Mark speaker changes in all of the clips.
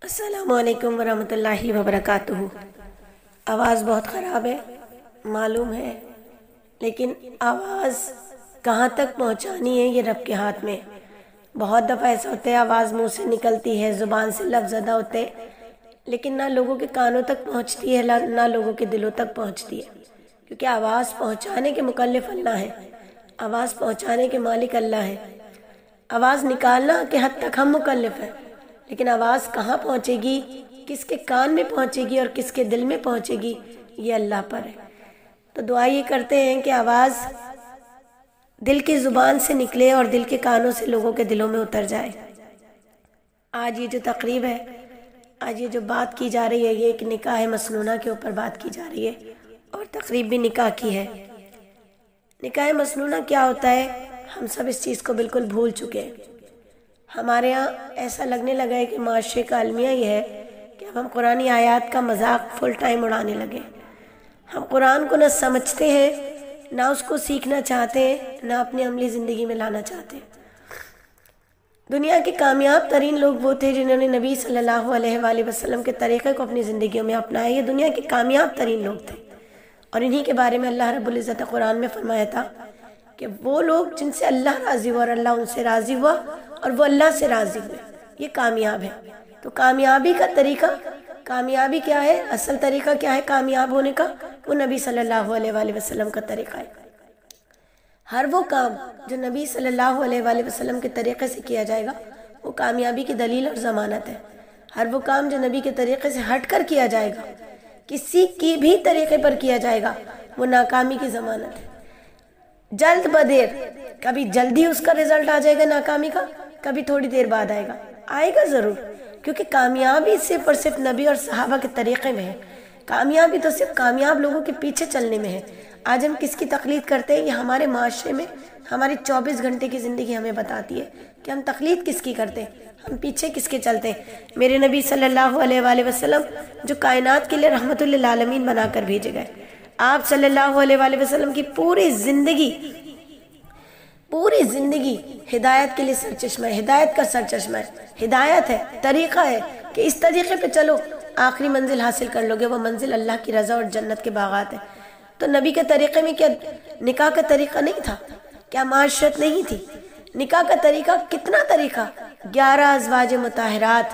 Speaker 1: السلام علیکم ورحمۃ اللہ وبرکاتہ۔ آواز بہت خراب ہے معلوم ہے، لیکن آواز کہاں تک پہنچانی ہے یہ رب کے ہاتھ میں۔ بہت دفعہ ایسا ہوتا ہے آواز منہ سے نکلتی ہے، زبان سے لفظ ادا ہوتے ہیں، لیکن نہ لوگوں کے کانوں تک پہنچتی ہے نہ لوگوں کے دلوں تک پہنچتی ہے، کیونکہ آواز پہنچانے کے مکلف اللہ ہے، آواز پہنچانے کے مالک اللہ ہے۔ آواز نکالنا کے حد تک ہم مکلف ہیں، لیکن آواز کہاں پہنچے گی، کس کے کان میں پہنچے گی اور کس کے دل میں پہنچے گی، یہ اللہ پر ہے۔ تو دعا یہ کرتے ہیں کہ آواز دل کی زبان سے نکلے اور دل کے کانوں سے لوگوں کے دلوں میں اتر جائے۔ آج یہ جو تقریب ہے، آج یہ جو بات کی جا رہی ہے، یہ ایک نکاح مسنونہ کے اوپر بات کی جا رہی ہے، اور تقریب بھی نکاح کی ہے۔ نکاح مسنونہ کیا ہوتا ہے، ہم سب اس چیز کو بالکل بھول چکے ہیں۔ ہمارے ہاں ایسا لگنے لگا ہے کہ معاشرے کا المیہ یہ ہے کہ اب ہم قرآنی آیات کا مذاق فل ٹائم اڑانے لگے۔ ہم قرآن کو نہ سمجھتے ہیں، نہ اس کو سیکھنا چاہتے ہیں، نہ اپنی عملی زندگی میں لانا چاہتے ہیں۔ دنیا کے کامیاب ترین لوگ وہ تھے جنہوں نے نبی صلی اللہ علیہ وآلہ وسلم کے طریقے کو اپنی زندگیوں میں اپنایا۔ یہ دنیا کے کامیاب ترین لوگ تھے، اور انہی کے بارے میں اللہ رب العزت قرآن میں فرمایا تھا کہ وہ لوگ جن سے اللہ راضی ہوا اور اللہ ان سے راضی ہوا اور وہ اللہ سے راضی ہوئے، یہ کامیاب ہے۔ تو کامیابی کا طریقہ، کامیابی کیا ہے، اصل طریقہ کیا ہے کامیاب ہونے کا، وہ نبی صلی اللہ علیہ وآلہ وسلم کا طریقہ ہے۔ ہر وہ کام جو نبی صلی اللہ علیہ وآلہ وسلم کے طریقے سے کیا جائے گا وہ کامیابی کی دلیل اور ضمانت ہے۔ ہر وہ کام جو نبی کے طریقے سے ہٹ کر کیا جائے گا، کسی کی بھی طریقے پر کیا جائے گا، وہ ناکامی کی ضمانت ہے۔ جلد بدیر، کبھی جلدی اس کا رزلٹ آ جائے گا ناکامی کا، کبھی تھوڑی دیر بعد آئے گا ضرور، کیونکہ کامیابی صرف اور صرف نبی اور صحابہ کے طریقے میں ہے۔ کامیابی تو صرف کامیاب لوگوں کے پیچھے چلنے میں ہے۔ آج ہم کس کی تقلید کرتے ہیں، یہ ہمارے معاشرے میں ہماری 24 گھنٹے کی زندگی ہمیں بتاتی ہے کہ ہم تقلید کس کی کرتے ہیں، ہم پیچھے کس کے چلتے ہیں۔ میرے نبی صلی اللہ علیہ وآلہ وسلم جو کائنات کے لیے رحمت للعالمین بنا کر بھیجے گئے، آپ صلی اللہ علیہ وآلہ وسلم کی پوری زندگی ہدایت کے لیے سرچشمہ ہے، ہدایت کا سرچشمہ ہے، ہدایت ہے، طریقہ ہے کہ اس طریقے پہ چلو آخری منزل حاصل کر لو گے، وہ منزل اللہ کی رضا اور جنت کے باغات ہے۔ تو نبی کے طریقے میں کیا نکاح کا طریقہ نہیں تھا، کیا معاشرت نہیں تھی؟ نکاح کا طریقہ کتنا طریقہ، 11 ازواج مطہرات،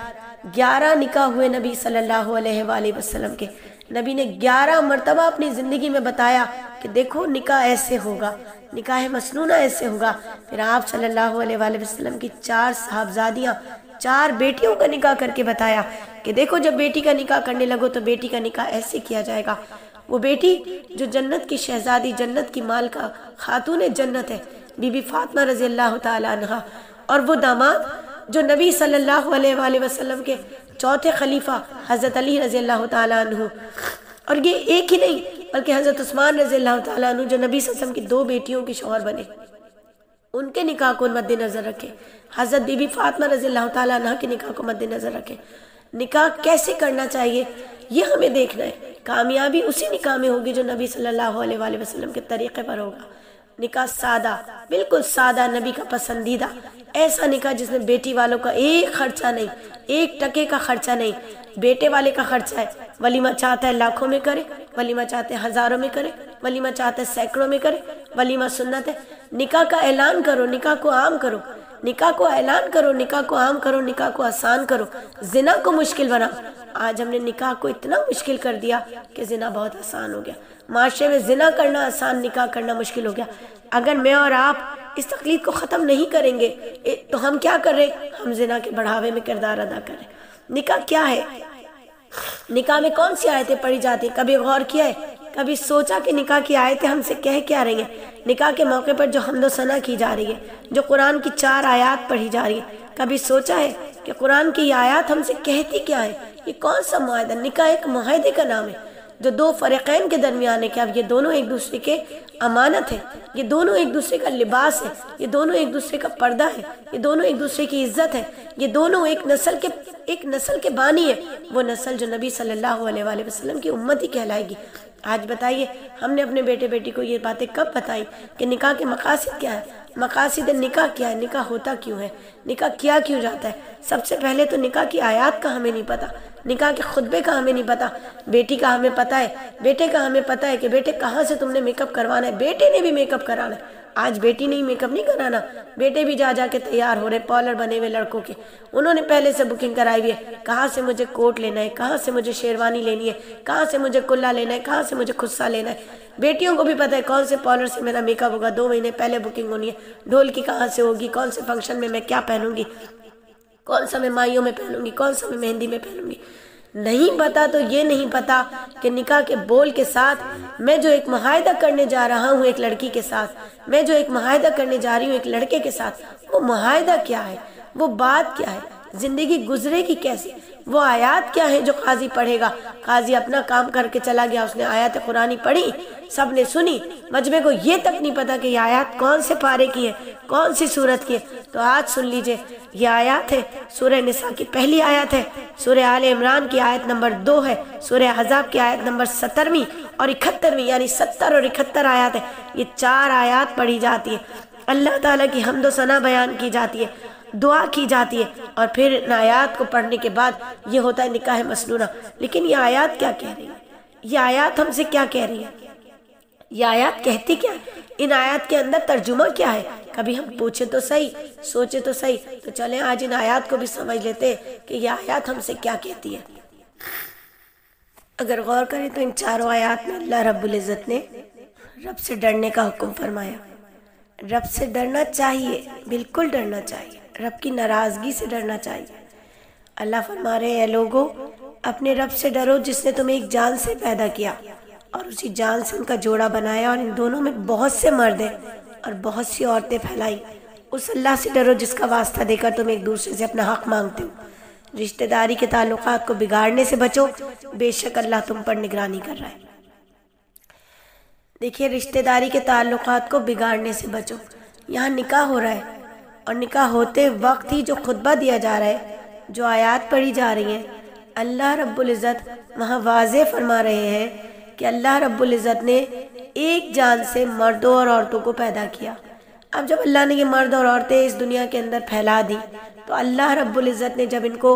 Speaker 1: 11 نکاح ہوئے نبی صلی اللہ علیہ وآلہ وسلم کے۔ نبی نے 11 مرتبہ اپنی زندگی میں بتایا کہ دیکھو نکاح ایسے ہوگا، نکاح مسنونہ ایسے ہوگا۔ پھر آپ صلی اللہ علیہ وآلہ وسلم کی 4 صاحبزادیاں، 4 بیٹیوں کا نکاح کر کے بتایا کہ دیکھو جب بیٹی کا نکاح کرنے لگو تو بیٹی کا نکاح ایسے کیا جائے گا۔ وہ بیٹی جو جنت کی شہزادی، جنت کی مالکہ، خاتون جنت ہے، بی بی فاطمہ رضی اللہ تعالی عنہا، اور وہ داماد جو نبی صلی اللہ علیہ وآلہ وسلم کے چوتھے خلیفہ حضرت علی رضی اللہ تعالی عنہ، اور یہ ایک ہی نہیں بلکہ حضرت عثمان رضی اللہ تعالیٰ عنہ جو نبی صلی اللہ علیہ وسلم کی 2 بیٹیوں کے شوہر بنے، ان کے نکاح کو مد نظر رکھے، حضرت بی بی فاطمہ رضی اللہ تعالیٰ عنہ کے نکاح کو مد نظر رکھے۔ نکاح کیسے کرنا چاہیے یہ ہمیں دیکھنا ہے۔ کامیابی اسی نکاح میں ہوگی جو نبی صلی اللہ علیہ وآلہ وسلم کے طریقے پر ہوگا۔ نکاح سادہ، بالکل سادہ، نبی کا پسندیدہ، ایسا نکاح جس میں بیٹی والوں کا ایک خرچہ نہیں، ایک ٹکے کا خرچہ نہیں، بیٹے والے کا خرچہ ہے۔ ولیمہ چاہتا ہے لاکھوں میں کرے، ولیمہ چاہتے ہیں ہزاروں میں کرے، ولیمہ چاہتے ہیں سینکڑوں میں کرے، ولیمہ سنت ہے۔ نکاح کا اعلان کرو، نکاح کو عام کرو، نکاح کو اعلان کرو، نکاح کو عام کرو، نکاح کو آسان کرو، زنا کو مشکل بنا۔ آج ہم نے نکاح کو اتنا مشکل کر دیا کہ زنا بہت آسان ہو گیا۔ معاشرے میں زنا کرنا آسان، نکاح کرنا مشکل ہو گیا۔ اگر میں اور آپ اس تقلید کو ختم نہیں کریں گے تو ہم کیا کر رہے ہیں، ہم زنا کے بڑھاوے میں کردار ادا کر رہے ہیں۔ نکاح کیا ہے، نکاح میں کون سی آیتیں پڑھی جاتی ہیں، کبھی غور کیا ہے، کبھی سوچا کہ نکاح کی آیتیں ہم سے کہہ کیا رہی ہیں؟ نکاح کے موقع پر جو حمد و ثنا کی جا رہی ہے، جو قرآن کی 4 آیات پڑھی جا رہی ہے، کبھی سوچا ہے کہ قرآن کی یہ آیات ہم سے کہتی کیا ہے؟ یہ کون سا معاہدہ؟ نکاح ایک معاہدے کا نام ہے جو 2 فریقین کے درمیان ہے کہ اب یہ دونوں ایک دوسرے کے امانت ہے، یہ دونوں ایک دوسرے کا لباس ہے، یہ دونوں ایک دوسرے کا پردہ ہے، یہ دونوں ایک دوسرے کی عزت ہے، یہ دونوں ایک نسل کے بانی ہے، وہ نسل جو نبی صلی اللہ علیہ وآلہ وسلم کی امت ہی کہلائے گی۔ آج بتائیے ہم نے اپنے بیٹے بیٹی کو یہ باتیں کب بتائی کہ نکاح کے مقاصد کیا ہے؟ مقاصد نکاح کیا ہے، نکاح ہوتا کیوں ہے، نکاح کیا کیوں جاتا ہے؟ سب سے پہلے تو نکاح کی آیات کا ہمیں نہیں پتا، نکاح کے خطبے کا ہمیں نہیں پتا۔ بیٹی کا ہمیں پتا ہے، بیٹے کا ہمیں پتا ہے کہ بیٹے کہاں سے تم نے میک اپ کروانا ہے، بیٹے نے بھی میک اپ کرانا ہے۔ آج بیٹی نے میک اپ نہیں کرانا، بیٹے بھی جا کے تیار ہو رہے، پارلر بنے ہوئے لڑکوں کے، انہوں نے پہلے سے بکنگ کرائی ہوئی ہے، کہاں سے مجھے کوٹ لینا ہے، کہاں سے مجھے شیروانی لینی ہے، کہاں سے مجھے کلا لینا ہے، کہاں سے مجھے خصہ لینا ہے۔ بیٹیوں کو بھی پتہ ہے کون سے پارلر سے میرا میک اپ ہوگا، 2 مہینے پہلے بکنگ ہونی ہے، ڈھول کی کہاں سے ہوگی، کون سے فنکشن میں کیا پہنوں گی، کون سا میں مائیوں میں پہنوں گی، کون سا میں مہندی میں پہنوں گی۔ نہیں پتا تو یہ نہیں پتا کہ نکاح کے بول کے ساتھ میں جو ایک معاہدہ کرنے جا رہا ہوں ایک لڑکی کے ساتھ، میں جو ایک معاہدہ کرنے جا رہی ہوں ایک لڑکے کے ساتھ، وہ معاہدہ کیا ہے، وہ بات کیا ہے، زندگی گزرے گی کیسے، وہ آیات کیا ہے جو قاضی پڑھے گا۔ قاضی اپنا کام کر کے چلا گیا، اس نے آیات قرآنی پڑھی، سب نے سنی، مجمع کو یہ تک نہیں پتا کہ یہ آیات کون سے پارے کی ہے، کون سی سورت کی ہے۔ تو آج سن لیجئے، یہ آیات ہے سورہ نساء کی پہلی آیت ہے، سورہ آل عمران کی آیت نمبر 2 ہے، سورہ احزاب کی آیت نمبر 17ویں اور 71ویں، یعنی 70 اور 71 آیات ہے۔ یہ 4 آیات پڑھی جاتی ہے، اللہ تعالیٰ کی حمد و ثنا بیان کی جاتی ہے، دعا کی جاتی ہے، اور پھر ان آیات کو پڑھنے کے بعد یہ ہوتا ہے نکاح مسنونہ۔ لیکن یہ آیات کیا کہہ رہی ہے، یہ آیات ہم سے کیا کہہ رہی ہے، یہ آیات کہتی کیا ہے، ان آیات کے اندر ترجمہ کیا ہے؟ کبھی ہم پوچھے تو صحیح، سوچے تو صحیح۔ تو چلیں آج ان آیات کو بھی سمجھ لیتے کہ یہ آیات ہم سے کیا کہتی ہے۔ اگر غور کریں تو ان 4 آیات میں اللہ رب العزت نے رب سے ڈرنے کا حکم فرمایا۔ رب سے ڈرنا چاہیے، بالکل ڈرنا چاہیے، رب کی ناراضگی سے ڈرنا چاہیے۔ اللہ فرما رہے ہیں، اے لوگو اپنے رب سے ڈرو جس نے تمہیں ایک جان سے پیدا کیا اور اسی جان سے ان کا جوڑا بنایا، اور ان دونوں میں بہت سے مرد ہیں اور بہت سی عورتیں پھیلائی۔ اس اللہ سے ڈرو جس کا واسطہ دے کر تم ایک دوسرے سے اپنا حق مانگتے ہو۔ رشتہ داری کے تعلقات کو بگاڑنے سے بچو، بے شک اللہ تم پر نگرانی کر رہا ہے۔ دیکھیے، رشتہ داری کے تعلقات کو بگاڑنے سے بچو۔ یہاں نکاح ہو رہا ہے، اور نکاح ہوتے وقت ہی جو خطبہ دیا جا رہا ہے، جو آیات پڑھی جا رہی ہیں، اللہ رب العزت وہاں واضح فرما رہے ہیں کہ اللہ رب العزت نے ایک جان سے مردوں اور عورتوں کو پیدا کیا۔ اب جب اللہ نے یہ مرد اور عورتیں اس دنیا کے اندر پھیلا دی، تو اللہ رب العزت نے جب ان کو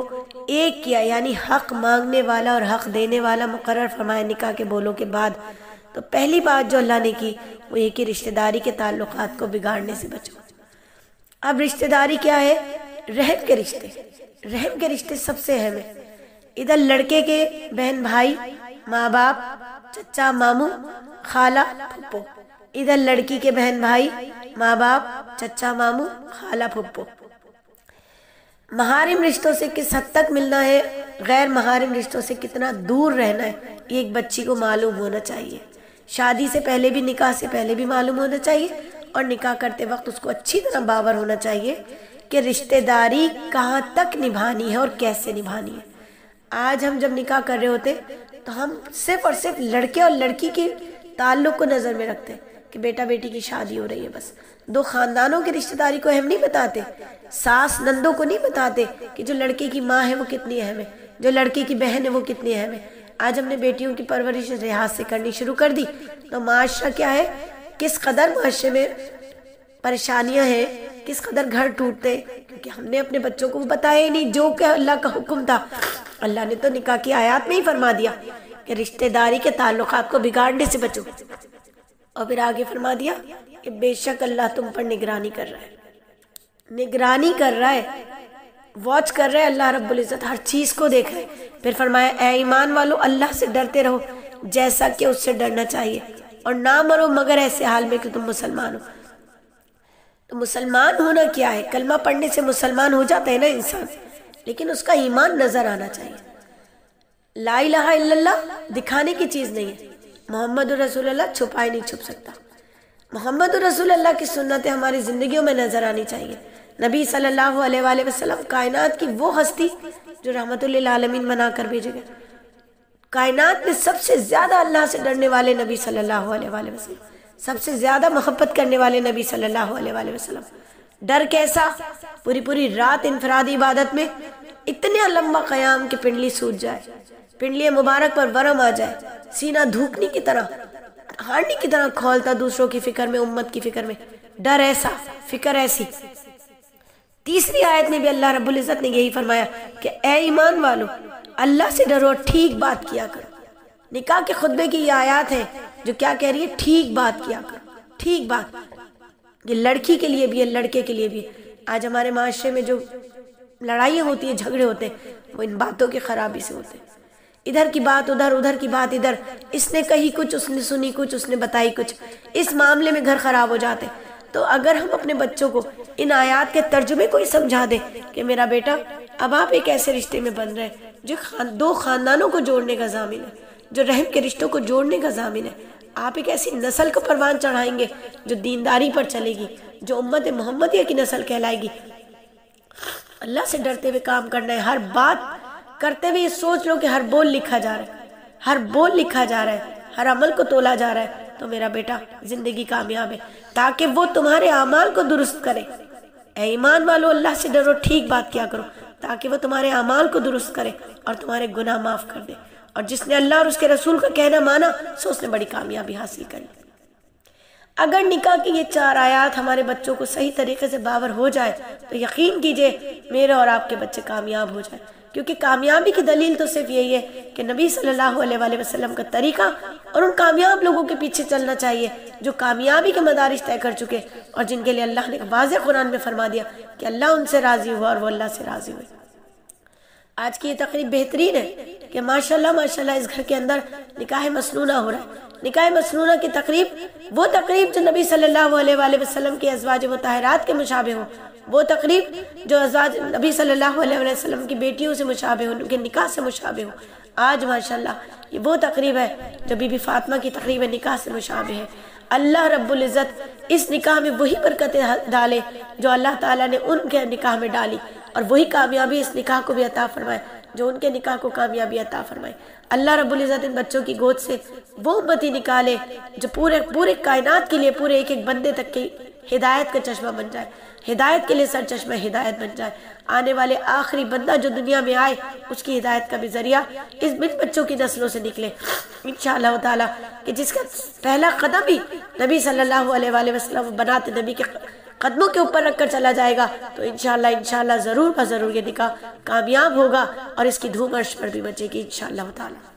Speaker 1: ایک کیا، یعنی حق مانگنے والا اور حق دینے والا مقرر فرمایا نکاح کے بولوں کے بعد، تو پہلی بات جو اللہ نے کی وہ یہ کہ رشتہ داری کے تعلقات کو بگاڑنے سے بچو۔ اب رشتہ داری کیا ہے؟ رحم کے رشتے، رحم کے رشتے سب سے اہم ہیں۔ ادھر لڑکے کے بہن بھائی، ماں باپ، چچا ماموں، خالہ پھپھو، ادھر لڑکی کے بہن بھائی، ماں باپ، چچا ماموں، خالہ پھپھو۔ محارم رشتوں سے کس حد تک ملنا ہے، غیر محارم رشتوں سے کتنا دور رہنا ہے، یہ ایک بچی کو معلوم ہونا چاہیے۔ شادی سے پہلے بھی، نکاح سے پہلے بھی معلوم ہونا چاہیے، اور نکاح کرتے وقت اس کو اچھی طرح باور ہونا چاہیے کہ رشتہ داری کہاں تک نبھانی ہے اور کیسے نبھانی ہے۔ آج ہم جب نکاح کر رہے ہوتے تو ہم صرف اور صرف لڑکے اور لڑکی کے تعلق کو نظر میں رکھتے ہیں کہ بیٹا بیٹی کی شادی ہو رہی ہے، بس 2 خاندانوں کی رشتہ داری کو اہم نہیں بتاتے، ساس نندوں کو نہیں بتاتے کہ جو لڑکے کی ماں ہے وہ کتنی اہم ہے، جو لڑکے کی بہن ہے وہ کتنی اہم ہے۔ آج ہم نے بیٹیوں کی پرورش لحاظ سے کرنی شروع کر دی، تو معاشرہ کیا ہے، کس قدر معاشرے میں پریشانیاں ہیں، کس قدر گھر ٹوٹتے، کیونکہ ہم نے اپنے بچوں کو بتایا ہی نہیں جو کہ اللہ کا حکم تھا۔ اللہ نے تو نکاح کی آیات میں ہی فرما دیا کہ رشتہ داری کے تعلقات کو بگاڑنے سے بچو، اور پھر آگے فرما دیا کہ بے شک اللہ تم پر نگرانی کر رہا ہے، نگرانی کر رہا ہے، واچ کر رہا ہے اللہ رب العزت، ہر چیز کو دیکھ رہے۔ پھر فرمایا اے ایمان والو اللہ سے ڈرتے رہو جیسا کہ اس سے ڈرنا چاہیے، اور نہ مرو مگر ایسے حال میں کہ تم مسلمان ہو۔ تو مسلمان ہونا کیا ہے؟ کلمہ پڑھنے سے مسلمان ہو جاتا ہے نا انسان، لیکن اس کا ایمان نظر آنا چاہیے۔ لا الہ الا اللہ دکھانے کی چیز نہیں ہے، محمد رسول اللہ چھپائے نہیں چھپ سکتا۔ محمد رسول اللہ کی سنتیں ہماری زندگیوں میں نظر آنی چاہیے۔ نبی صلی اللہ علیہ وآلہ وسلم کائنات کی وہ ہستی جو رحمت للعالمین بنا کر بھیجے گئے، کائنات میں سب سے زیادہ اللہ سے ڈرنے والے نبی صلی اللہ علیہ وآلہ وسلم، سب سے زیادہ محبت کرنے والے نبی صلی اللہ علیہ وآلہ وسلم۔ ڈر کیسا؟ پوری رات انفرادی عبادت میں اتنے لمبا قیام کہ پنڈلی سوج جائے، پنڈلی مبارک پر ورم آ جائے، سینہ دھوکنی کی طرح، ہارنی کی طرح کھولتا دوسروں کی فکر میں، امت کی فکر میں۔ ڈر ایسا، فکر ایسی۔ تیسری آیت میں بھی اللہ رب العزت نے یہی فرمایا کہ اے ایمان والو اللہ سے ڈرو، ٹھیک بات کیا کرو۔ نکاح کے خطبے کی یہ آیات ہے جو کیا کہہ رہی ہے؟ ٹھیک بات کیا کرو، ٹھیک بات۔ یہ لڑکی کے لیے بھی ہے، لڑکے کے لیے بھی ہے۔ آج ہمارے معاشرے میں جو لڑائیاں ہوتی ہیں، جھگڑے ہوتے ہیں، وہ ان باتوں کی خرابی سے ہوتے ہیں۔ ادھر کی بات ادھر، ادھر کی بات ادھر، اس نے کہی کچھ، اس نے سنی کچھ، اس نے بتائی کچھ، اس معاملے میں گھر خراب ہو جاتے ہیں۔ تو اگر ہم اپنے بچوں کو ان آیات کے ترجمے کو ہی سمجھا دیں کہ میرا بیٹا اب آپ ایک ایسے رشتے میں بن رہے ہیں جو دو خاندانوں کو جوڑنے کا ضامن ہے، جو رحم کے رشتوں کو جوڑنے کا ضامن ہے، آپ ایک ایسی نسل کو پروان چڑھائیں گے جو دینداری پر چلے گی، جو امت محمدیہ کی نسل کہلائے گی۔ اللہ سے ڈرتے ہوئے کام کرنا ہے، ہر بات کرتے ہوئے یہ سوچ لو کہ ہر بول لکھا جا رہا ہے، ہر بول لکھا جا رہا ہے، ہر عمل کو تولا جا رہا ہے، تو میرا بیٹا زندگی کامیاب ہے، تاکہ وہ تمہارے اعمال کو درست کرے۔ اے ایمان والو اللہ سے ڈرو، ٹھیک بات کیا کرو، تاکہ وہ تمہارے اعمال کو درست کرے اور تمہارے گناہ معاف کر دے۔ اور جس نے اللہ اور اس کے رسول کا کہنا مانا، سو اس نے بڑی کامیابی حاصل کر لی۔ اگر نکاح کی یہ 4 آیات ہمارے بچوں کو صحیح طریقے سے باور ہو جائے تو یقین کیجئے میرے اور آپ کے بچے کامیاب ہو جائیں، کیونکہ کامیابی کی دلیل تو صرف یہی ہے کہ نبی صلی اللہ علیہ وآلہ وسلم کا طریقہ اور ان کامیاب لوگوں کے پیچھے چلنا چاہیے جو کامیابی کے مدارج طے کر چکے اور جن کے لیے اللہ نے واضح قرآن میں فرما دیا کہ اللہ ان سے راضی ہوا اور وہ اللہ سے راضی ہوئے۔ آج کی یہ تقریب بہترین ہے کہ ماشاءاللہ اس گھر کے اندر نکاح مسنونہ ہو رہا ہے۔ نکاح مسنونہ کی تقریب، وہ تقریب جو نبی صلی اللہ علیہ وآلہ وسلم کی ازواج مطہرات کے مشابہ ہو، وہ تقریب جو ازواج نبی صلی اللہ علیہ وسلم کی بیٹیوں سے مشابہ ہو، ان کے نکاح سے مشابہ ہو۔ آج ماشاءاللہ یہ وہ تقریب ہے جو بی بی فاطمہ کی تقریب نکاح سے مشابہ ہے۔ اللہ رب العزت اس نکاح میں وہی برکتیں ڈالے جو اللہ تعالیٰ نے ان کے نکاح میں ڈالی، اور وہی کامیابی اس نکاح کو بھی عطا فرمائے جو ان کے نکاح کو کامیابی عطا فرمائے۔ اللہ رب العزت ان بچوں کی گود سے وہ امتی نکالے جو پورے کائنات کے لیے، پورے ایک ایک بندے تک کی ہدایت کا چشمہ بن جائے، ہدایت کے لیے سر چشمہ ہدایت بن جائے۔ آنے والے آخری بندہ جو دنیا میں آئے اس کی ہدایت کا بھی ذریعہ اس بچوں کی نسلوں سے نکلے انشاءاللہ تعالیٰ، کہ جس کا پہلا قدم ہی نبی صلی اللہ علیہ وآلہ وسلم بناتے نبی کے قدموں کے اوپر رکھ کر چلا جائے گا، تو انشاءاللہ ضرور یہ نکاح کامیاب ہوگا اور اس کی دھوم عرش پر بھی مچے گی انشاءاللہ تعالیٰ۔